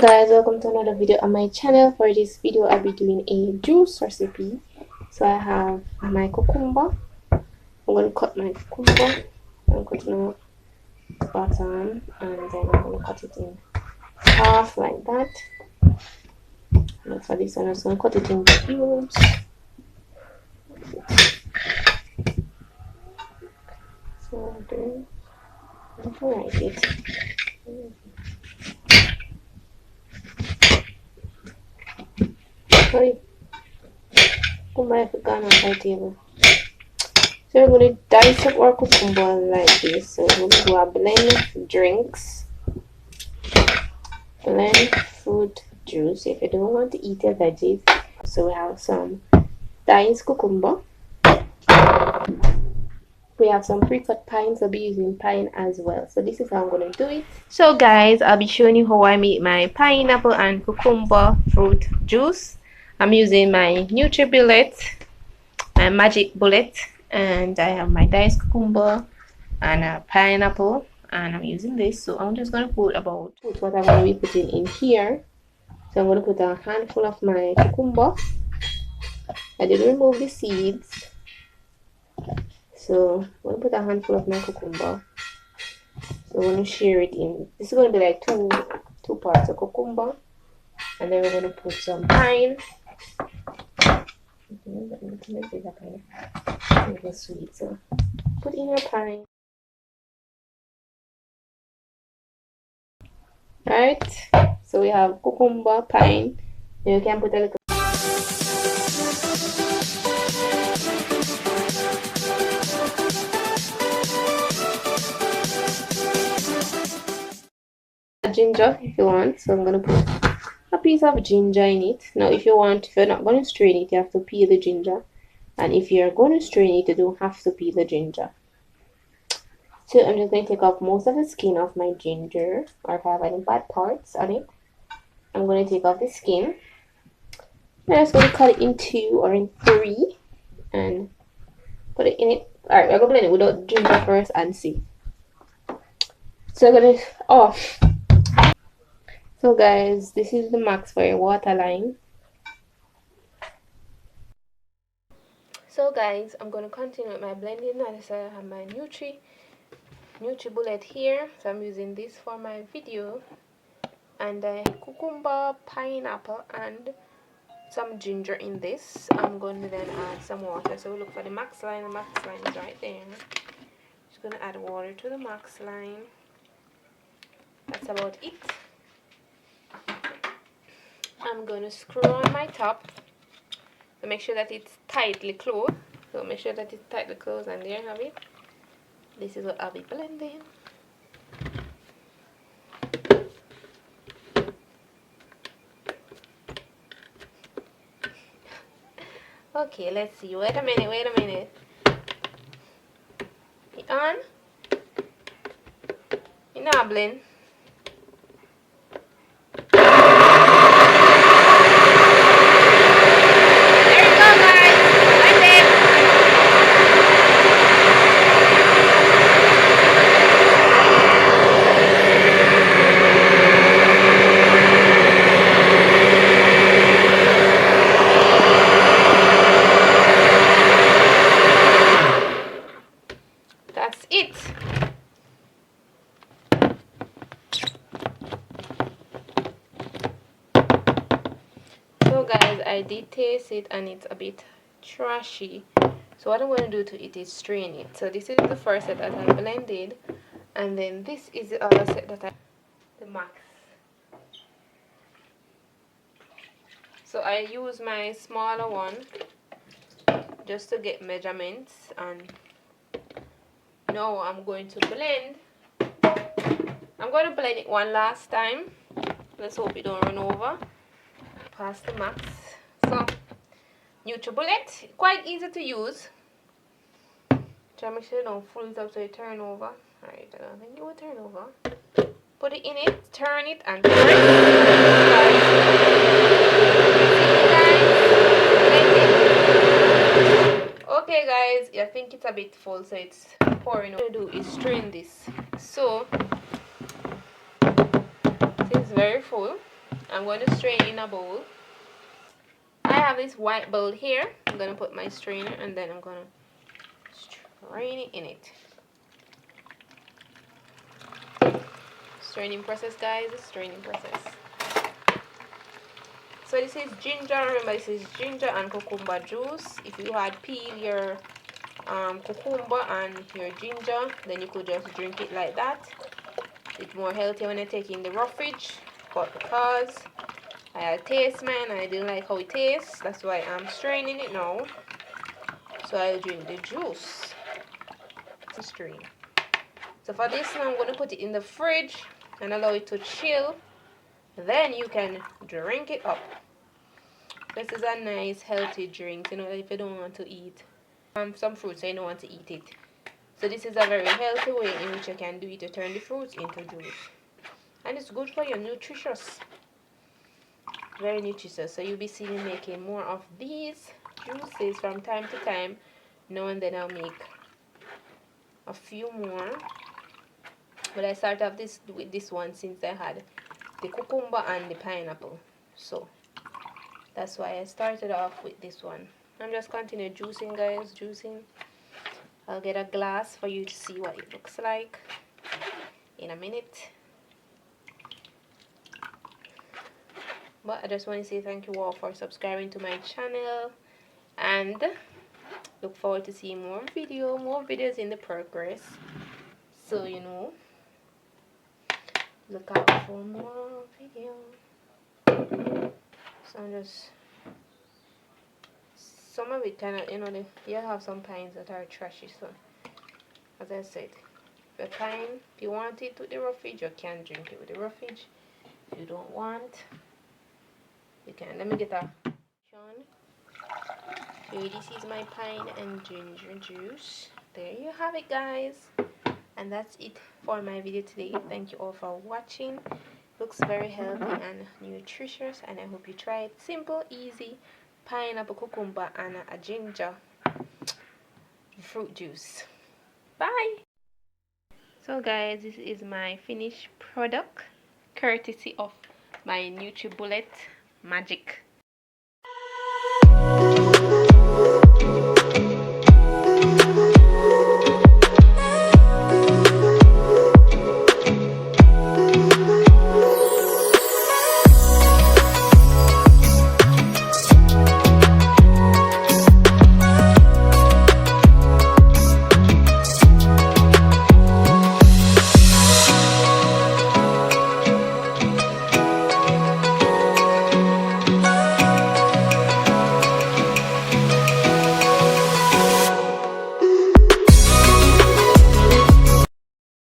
guys, welcome to another video on my channel. For this video I'll be doing a juice recipe. So I have my cucumber. I'm going to cut my cucumber. I'm cutting off the bottom and then I'm going to cut it in half like that. And for this one I'm just going to cut it in cubes. So then I'm going to write it. Sorry, come back on my table. So we're going to dice up our cucumber like this. So we're going to do a blend drinks, blend fruit juice if you don't want to eat your veggies. So we have some diced cucumber. We have some pre-cut pine, so I'll be using pine as well. So this is how I'm going to do it. So guys, I'll be showing you how I make my pineapple and cucumber fruit juice. I'm using my Nutribullet, my magic bullet, and I have my diced cucumber and a pineapple, and I'm using this. So I'm just going to put what I'm going to be putting in here. So I'm going to put a handful of my cucumber. I did remove the seeds. So I'm going to put a handful of my cucumber. So I'm going to share it in. This is going to be like two parts of cucumber. And then we're going to put some pine. It's sweet, so put in your pine. Right, so we have cucumber, pine. You can put a little ginger if you want. So I'm gonna put a piece of ginger in it. Now if you're not going to strain it, you have to peel the ginger. And if you're going to strain it, you don't have to peel the ginger. So I'm just going to take off most of the skin of my ginger, or if I have any bad parts on it. I'm going to take off the skin. I'm just going to cut it in 2 or in 3 and put it in it. Alright, we're going to blend it without ginger first and see. So I'm going to So guys, this is the max for a waterline. So guys, I'm going to continue with my blending. As I have my Nutribullet here, so I'm using this for my video, and cucumber, pineapple, and some ginger in this. I'm going to then add some water. So we look for the max line. The max line is right there. Just going to add water to the max line. That's about it. I'm going to screw on my top to make sure that it's tightly closed. So make sure that it's tightly closed, and there you have it. This is what I'll be blending. Okay, let's see. Wait a minute. It on? It not blend. That's it. So guys, I did taste it and it's a bit trashy. So what I'm going to do to it is strain it. So this is the first set that I blended, and then this is the other set that the max. So I use my smaller one just to get measurements, and now I'm going to blend. I'm going to blend it one last time. Let's hope it don't run over. Past the max. So Nutribullet, quite easy to use. Try to make sure you don't full it up so you turn over. Alright, I don't think it will turn over. Put it in it, turn it, and turn it. Okay guys, I think it's a bit full, so it's pouring. What I'm going to do is strain this. So this is very full. I'm going to strain in a bowl. I have this white bowl here. I'm going to put my strainer and then I'm going to strain it in it. Straining process, guys. Straining process. So this is ginger. Remember, this is ginger and cucumber juice. If you had peeled your cucumber and your ginger, then you could just drink it like that. It's more healthy when you take it in the roughage, but because I had taste man and I didn't like how it tastes, that's why I'm straining it now. So I'll drink the juice to strain. So for this now, I'm going to put it in the fridge and allow it to chill. Then you can drink it up. This is a nice healthy drink, you know, if you don't want to eat some fruits and you don't want to eat it. So this is a very healthy way in which you can do it to turn the fruits into juice. And it's good for you, nutritious. Very nutritious. So you'll be seeing me making more of these juices from time to time. Now and then I'll make a few more. But I started off with this one since I had the cucumber and the pineapple. So that's why I started off with this one. I'm just continue juicing, guys, juicing. I'll get a glass for you to see what it looks like in a minute. But I just want to say thank you all for subscribing to my channel and look forward to seeing more videos in the progress. So you know, look out for more videos. So I'm just, some of it kind of, you know, you have some pines that are trashy. So as I said, the pine, if you want it with the roughage, you can drink it with the roughage. If you don't want, you can. Let me get a Sean. So this is my pine and ginger juice. There you have it, guys. And that's it for my video today. Thank you all for watching. Looks very healthy and nutritious, and I hope you try it. Simple, easy, pineapple, cucumber, and a ginger fruit juice. Bye. So guys, this is my finished product, courtesy of my Nutribullet magic